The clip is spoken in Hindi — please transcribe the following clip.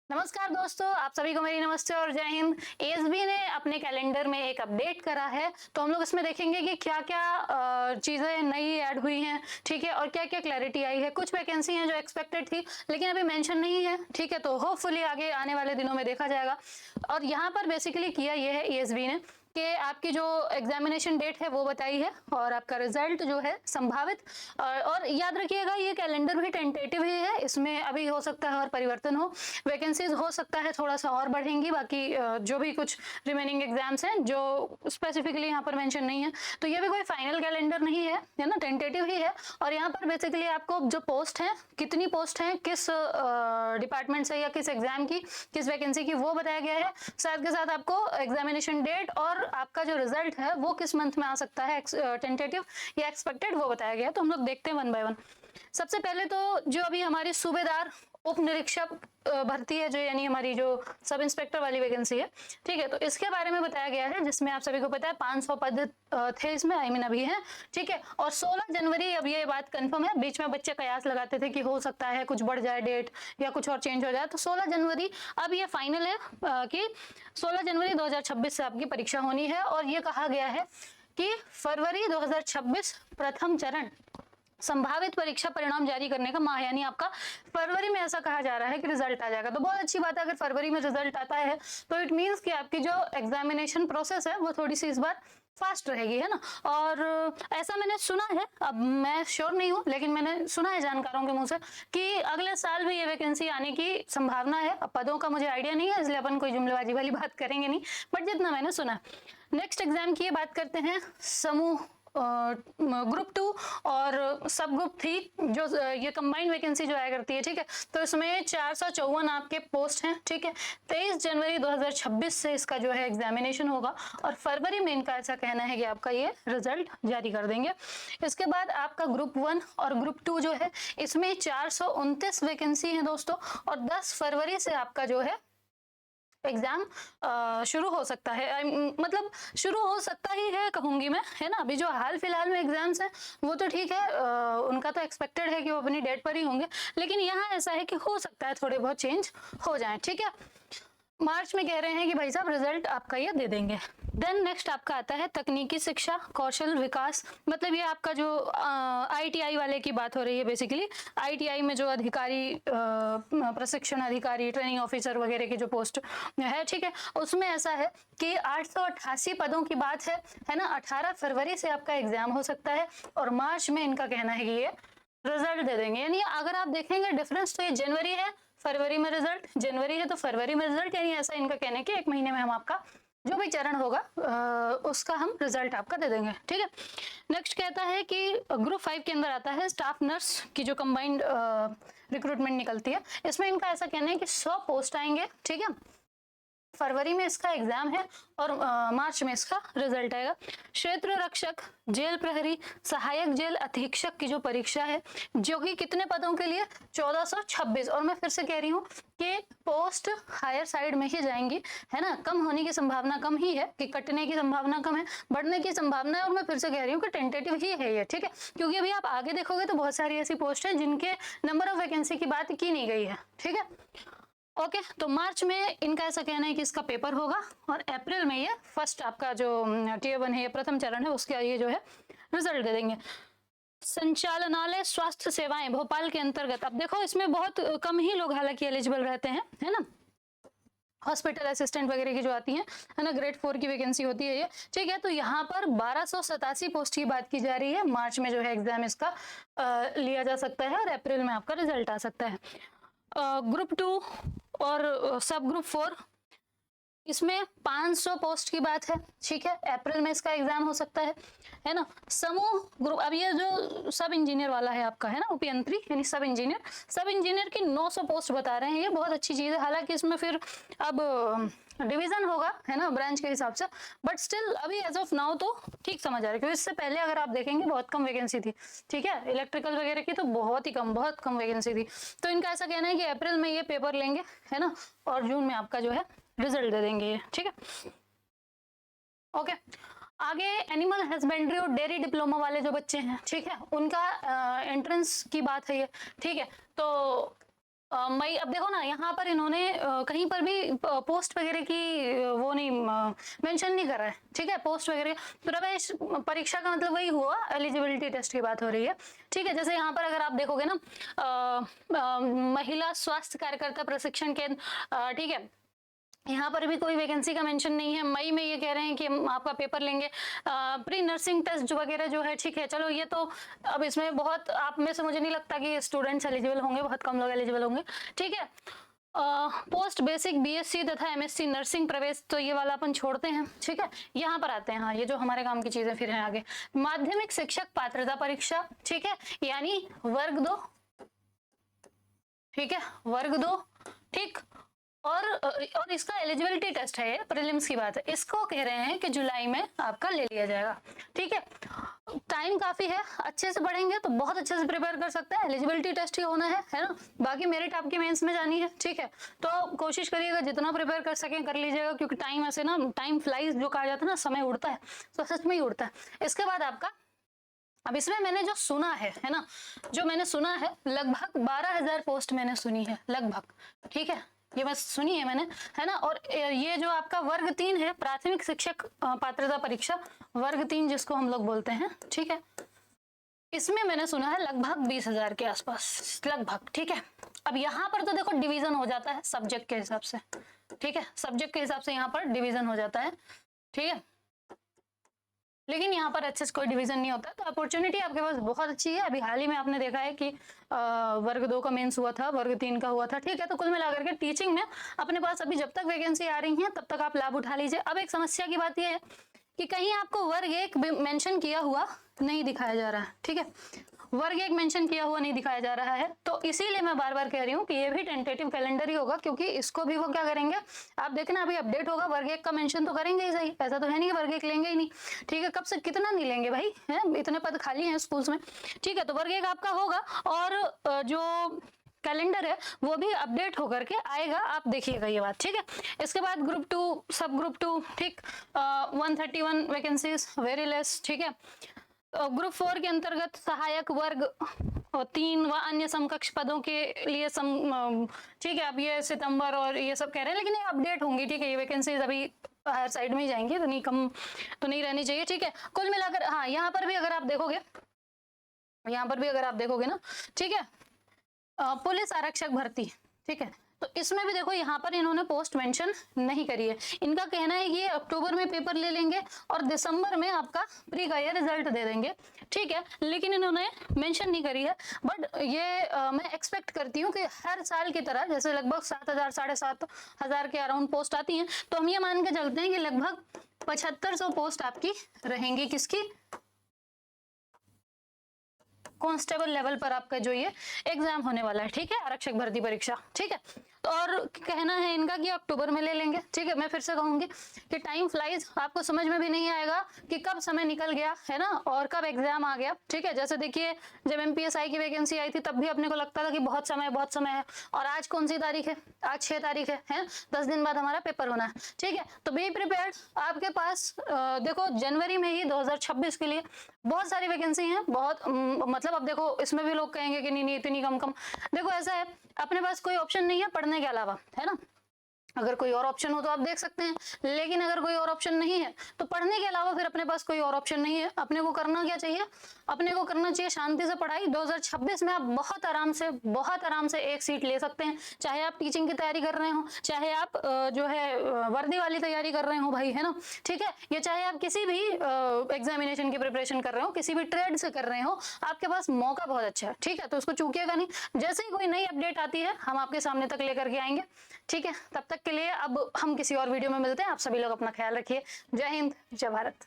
नमस्कार दोस्तों, आप सभी को मेरी नमस्ते और जय हिंद। एएसबी ने अपने कैलेंडर में एक अपडेट करा है, तो हम लोग इसमें देखेंगे कि क्या-क्या चीज़ें नई ऐड हुई हैं, ठीक है? और क्या-क्या क्लैरिटी आई है। कुछ वैकेंसी हैं जो एक्सपेक्टेड थी, लेकिन अभी मेंशन नहीं है, ठीक है? तो होपफुली आगे आने वाले दिनों में देखा जाएगा। और यहाँ पर बेसिकली किया ये है एएसबी ने कि आपकी जो एग्जामिनेशन डेट है वो बताई है और आपका रिजल्ट जो है संभावित। और याद रखिएगा ये कैलेंडर भी टेंटेटिव ही है, इसमें अभी हो सकता है और परिवर्तन हो, वैकेंसीज हो सकता है थोड़ा सा और बढ़ेंगी, बाकी जो भी कुछ रिमेनिंग एग्जाम्स हैं जो स्पेसिफिकली यहाँ पर मेंशन नहीं है, तो ये भी कोई फाइनल कैलेंडर नहीं है, है ना, टेंटेटिव ही है। और यहाँ पर बेसिकली आपको जो पोस्ट है, कितनी पोस्ट है, किस डिपार्टमेंट से या किस एग्जाम की, किस वैकेंसी की, वो बताया गया है। साथ के साथ आपको एग्जामिनेशन डेट और आपका जो रिजल्ट है वो किस मंथ में आ सकता है, टेंटेटिव या एक्सपेक्टेड, वो बताया गया है। तो हम लोग देखते हैं वन बाय वन। सबसे पहले तो जो अभी हमारी सूबेदार उप निरीक्षक भर्ती है, जो यानी हमारी जो सब इंस्पेक्टर वाली वैकेंसी है, ठीक है, तो इसके बारे में बताया गया है, जिसमें आप सभी को पता है 500 पद थे इसमें, अभी हैं, ठीक है। और 16 जनवरी, अब ये बात कंफर्म है, बीच में बच्चे कयास लगाते थे कि हो सकता है कुछ बढ़ जाए डेट या कुछ और चेंज हो जाए, तो 16 जनवरी अब ये फाइनल है कि 16 जनवरी 2026 से आपकी परीक्षा होनी है। और ये कहा गया है कि फरवरी 2026 प्रथम चरण संभावित परीक्षा परिणाम जारी करने का माह, यानी आपका फरवरी में ऐसा कहा जा रहा है कि रिजल्ट आ जाएगा। तो बहुत अच्छी बात है, अगर फरवरी में रिजल्ट आता है तो इट मींस कि आपकी जो एग्जामिनेशन प्रोसेस है वो थोड़ी सी इस बार फास्ट रहेगी, है ना। और ऐसा मैंने सुना है, अब मैं श्योर नहीं हूँ, लेकिन मैंने सुना है जानकारों के मुंह से कि अगले साल भी ये वैकेंसी आने की संभावना है। अब पदों का मुझे आइडिया नहीं है, इसलिए अपन कोई जुमलेबाजी वाली बात करेंगे नहीं, बट जितना मैंने सुना। नेक्स्ट एग्जाम की बात करते हैं, समूह ग्रुप 2 और सब ग्रुप 3, जो ये कंबाइंड वैकेंसी जो आया करती है, ठीक है। तो इसमें 454 आपके पोस्ट हैं, ठीक है। 23 जनवरी 2026 से इसका जो है एग्जामिनेशन होगा और फरवरी में इनका ऐसा कहना है कि आपका ये रिजल्ट जारी कर देंगे। इसके बाद आपका ग्रुप 1 और ग्रुप 2 जो है, इसमें 429 वैकेंसी है दोस्तों, और 10 फरवरी से आपका जो है एग्जाम शुरू हो सकता है। मतलब शुरू हो सकता ही है कहूंगी मैं, है ना। अभी जो हाल फिलहाल में एग्जाम्स हैं वो तो ठीक है, उनका तो एक्सपेक्टेड है कि वो अपनी डेट पर ही होंगे, लेकिन यहाँ ऐसा है कि हो सकता है थोड़े बहुत चेंज हो जाए, ठीक है। मार्च में कह रहे हैं कि भाई साहब रिजल्ट आपका ये दे देंगे। देन नेक्स्ट आपका आता है तकनीकी शिक्षा कौशल विकास, मतलब ये आपका जो आईटीआई वाले की बात हो रही है। बेसिकली आईटीआई में जो अधिकारी, प्रशिक्षण अधिकारी, ट्रेनिंग ऑफिसर वगैरह की जो पोस्ट है, ठीक है, उसमें ऐसा है कि 888 पदों की बात है ना। 18 फरवरी से आपका एग्जाम हो सकता है और मार्च में इनका कहना है कि ये रिजल्ट दे देंगे। यानी अगर आप देखेंगे डिफरेंस, तो ये जनवरी है, फरवरी में रिजल्ट, जनवरी है तो फरवरी में रिजल्ट, यानी ऐसा इनका कहना है कि 1 महीने में हम आपका जो भी चरण होगा उसका हम रिजल्ट आपका दे देंगे, ठीक है। नेक्स्ट कहता है कि ग्रुप 5 के अंदर आता है स्टाफ नर्स की जो कंबाइंड रिक्रूटमेंट निकलती है, इसमें इनका ऐसा कहना है कि 100 पोस्ट आएंगे, ठीक है। फरवरी में इसका एग्जाम है और मार्च में इसका रिजल्ट आएगा। क्षेत्र रक्षक, जेल प्रहरी, सहायक जेल अधीक्षक की जो परीक्षा है, जो कि कितने पदों के लिए, 1426। और मैं फिर से कह रही हूँ कि पोस्ट हायर साइड में ही जाएंगी, है ना। कम होने की संभावना कम ही है, कि कटने की संभावना कम है, बढ़ने की संभावना है। और मैं फिर से कह रही हूँ कि टेंटेटिव ही है ये, ठीक है, क्योंकि अभी आप आगे देखोगे तो बहुत सारी ऐसी पोस्ट है जिनके नंबर ऑफ वैकेंसी की बात की नहीं गई है, ठीक है। ओके, तो मार्च में इनका ऐसा कहना है कि इसका पेपर होगा और अप्रैल में ये फर्स्ट आपका जो टियर 1 है, ये प्रथम चरण है, उसका ये जो है रिजल्ट दे देंगे। संचालनालय स्वास्थ्य सेवाएं भोपाल के अंतर्गत, अब देखो इसमें बहुत कम ही लोग हालांकि एलिजिबल रहते हैं, है ना। हॉस्पिटल असिस्टेंट वगैरह की जो आती है ना, ग्रेड 4 की वैकेंसी होती है ये, ठीक है। तो यहाँ पर 1287 पोस्ट की बात की जा रही है। मार्च में जो है एग्जाम इसका लिया जा सकता है और अप्रैल में आपका रिजल्ट आ सकता है। ग्रुप 2 और सब ग्रुप 4, इसमें 500 पोस्ट की बात है, ठीक है। अप्रैल में इसका एग्जाम हो सकता है ना। समूह ग्रुप, अब ये जो सब इंजीनियर वाला है आपका, है ना, उपयंत्री यानी सब इंजीनियर की 900 पोस्ट बता रहे हैं। ये बहुत अच्छी चीज है, हालांकि इसमें फिर अब डिवीजन होगा, है ना, ब्रांच के हिसाब से, बट स्टिल अभी एज ऑफ नाउ तो ठीक समझ आ रहा है, क्योंकि इससे पहले अगर आप देखेंगे बहुत कम वैकेंसी थी, ठीक है। इलेक्ट्रिकल वगैरह की तो बहुत कम वैकेंसी थी। तो इनका ऐसा कहना है कि अप्रैल में ये पेपर लेंगे, है ना, और जून में आपका जो है रिजल्ट दे देंगे ये, ठीक है। ओके, आगे एनिमल हस्बेंड्री और डेयरी डिप्लोमा वाले जो बच्चे हैं, ठीक है, उनका एंट्रेंस की बात है ये, ठीक है। तो मई, अब देखो ना यहाँ पर इन्होंने कहीं पर भी पोस्ट वगैरह की वो नहीं मेंशन नहीं कर रहा है, ठीक है। पोस्ट वगैरह प्रवेश परीक्षा का मतलब वही हुआ, एलिजिबिलिटी टेस्ट की बात हो रही है, ठीक है। जैसे यहाँ पर अगर आप देखोगे ना महिला स्वास्थ्य कार्यकर्ता प्रशिक्षण केंद्र, ठीक है, यहाँ पर भी कोई वैकेंसी का मेंशन नहीं है। मई में ये कह रहे हैं कि हम आपका पेपर लेंगे, प्री नर्सिंग टेस्ट जो वगैरह जो है, ठीक है। चलो ये तो अब इसमें बहुत आप में से मुझे नहीं लगता कि स्टूडेंट्स एलिजिबल होंगे, बहुत कम लोग एलिजिबल होंगे, ठीक है। पोस्ट बेसिक बीएससी तथा एमएससी नर्सिंग प्रवेश, तो ये वाला अपन छोड़ते हैं, ठीक है। यहाँ पर आते हैं, हाँ ये जो हमारे काम की चीजें फिर हैं आगे। माध्यमिक शिक्षक पात्रता परीक्षा, ठीक है, यानी वर्ग 2, ठीक है, वर्ग 2, ठीक। और इसका एलिजिबिलिटी टेस्ट है, ये प्रीलिम्स की बात है, इसको कह रहे हैं कि जुलाई में आपका ले लिया जाएगा, ठीक है। टाइम काफी है, अच्छे से पढ़ेंगे तो बहुत अच्छे से प्रिपेयर कर सकते हैं। एलिजिबिलिटी टेस्ट ही होना है ना, बाकी मेरिट आपकी मेंस में जानी है, ठीक है। तो कोशिश करिएगा जितना प्रिपेयर कर सकें कर लीजिएगा, क्योंकि टाइम ऐसे ना, टाइम फ्लाइज जो कहा जाता है ना, समय उड़ता है, तो सच में ही उड़ता है। इसके बाद आपका, अब इसमें मैंने जो सुना है ना, जो मैंने सुना है लगभग 12,000 पोस्ट मैंने सुनी है लगभग, ठीक है, ये बस सुनी है मैंने, है ना। और ये जो आपका वर्ग 3 है, प्राथमिक शिक्षक पात्रता परीक्षा वर्ग 3 जिसको हम लोग बोलते हैं, ठीक है, इसमें मैंने सुना है लगभग 20,000 के आसपास लगभग, ठीक है। अब यहाँ पर तो देखो डिवीजन हो जाता है सब्जेक्ट के हिसाब से, ठीक है, सब्जेक्ट के हिसाब से यहाँ पर डिवीजन हो जाता है, ठीक है। लेकिन यहाँ पर अच्छे से कोई डिवीजन नहीं होता, तो अपॉर्चुनिटी आपके पास बहुत अच्छी है। अभी हाल ही में आपने देखा है कि वर्ग 2 का मेंस हुआ था, वर्ग 3 का हुआ था, ठीक है। तो कुल मिलाकर के टीचिंग में अपने पास अभी जब तक वैकेंसी आ रही है तब तक आप लाभ उठा लीजिए। अब एक समस्या की बात यह है कि कहीं आपको वर्ग 1 मेंशन किया हुआ नहीं दिखाया जा रहा है, ठीक है, वर्ग 1 मेंशन किया हुआ नहीं दिखाया जा रहा है। तो इसीलिए मैं बार बार कह रही हूँ कि ये भी टेंटेटिव कैलेंडर ही होगा, क्योंकि इसको भी वो क्या करेंगे, आप देखना अभी अपडेट होगा, वर्ग 1 का मेंशन तो करेंगे ही सही, ऐसा तो है नहीं कि वर्ग 1 लेंगे ही नहीं, ठीक है। कब से कितना नहीं लेंगे भाई, है इतने पद खाली हैं स्कूल्स में, ठीक है। तो वर्ग 1 आपका होगा, और जो कैलेंडर है वो भी अपडेट होकर के आएगा, आप देखिएगा ये बात, ठीक है। इसके बाद ग्रुप 2, सब ग्रुप 2, ठीक, 131 वैकेंसीज, वेरी लेस, ठीक है। ग्रुप 4 के अंतर्गत सहायक वर्ग 3 व अन्य समकक्ष पदों के लिए ठीक है। अब ये सितंबर और ये सब कह रहे हैं, लेकिन ये अपडेट होंगी, ठीक है। ये वैकेंसीज अभी हायर साइड में ही जाएंगी, तो नहीं कम तो नहीं रहनी चाहिए, ठीक है। कुल मिलाकर हाँ, यहाँ पर भी अगर आप देखोगे, यहाँ पर भी अगर आप देखोगे ना, ठीक है, पुलिस आरक्षक भर्ती, ठीक है, तो इसमें भी देखो यहाँ पर इन्होंने पोस्ट मेंशन नहीं करी है। इनका कहना है कि ये अक्टूबर में पेपर ले लेंगे और दिसंबर में आपका प्री का रिजल्ट दे देंगे, ठीक है, लेकिन इन्होंने मेंशन नहीं करी है। बट ये मैं एक्सपेक्ट करती हूँ कि हर साल की तरह जैसे लगभग 7,000 7,500 के अराउंड पोस्ट आती हैं, तो हम ये मान के चलते हैं कि लगभग 7500 पोस्ट आपकी रहेंगी, किसकी, कांस्टेबल लेवल पर आपका जो ये एग्जाम होने वाला है, ठीक है, आरक्षक भर्ती परीक्षा, ठीक है। तो और कहना है इनका कि अक्टूबर में ले लेंगे, ठीक है। मैं फिर से कहूंगी कि टाइम फ्लाइज, आपको समझ में भी नहीं आएगा कि कब समय निकल गया है ना, और कब एग्जाम आ गया, ठीक है। जैसे देखिए जब MPSI की वैकेंसी आई थी तब भी अपने को लगता था कि बहुत समय है, और आज कौन सी तारीख है, आज 6 तारीख है, 10 दिन बाद हमारा पेपर होना है, ठीक है। तो बी प्रिपेयर्ड, आपके पास देखो जनवरी में ही 2026 के लिए बहुत सारी वैकेंसी हैं, बहुत मतलब अब देखो इसमें भी लोग कहेंगे कि नहीं इतनी कम, देखो ऐसा है अपने पास कोई ऑप्शन नहीं है पढ़ने के अलावा, है ना। अगर कोई और ऑप्शन हो तो आप देख सकते हैं, लेकिन अगर कोई और ऑप्शन नहीं है तो पढ़ने के अलावा फिर अपने पास कोई और ऑप्शन नहीं है। अपने को करना क्या चाहिए, अपने को करना चाहिए शांति से पढ़ाई। 2026 में आप बहुत आराम से एक सीट ले सकते हैं, चाहे आप टीचिंग की तैयारी कर रहे हो, चाहे आप जो है वर्दी वाली तैयारी कर रहे हो भाई, है ना, ठीक है, या चाहे आप किसी भी एग्जामिनेशन की प्रिपरेशन कर रहे हो, किसी भी ट्रेड से कर रहे हो, आपके पास मौका बहुत अच्छा है, ठीक है। तो उसको चूकिएगा नहीं, जैसे ही कोई नई अपडेट आती है हम आपके सामने तक लेकर के आएंगे, ठीक है। तब तक के लिए अब हम किसी और वीडियो में मिलते हैं। आप सभी लोग अपना ख्याल रखिए। जय हिंद, जय भारत।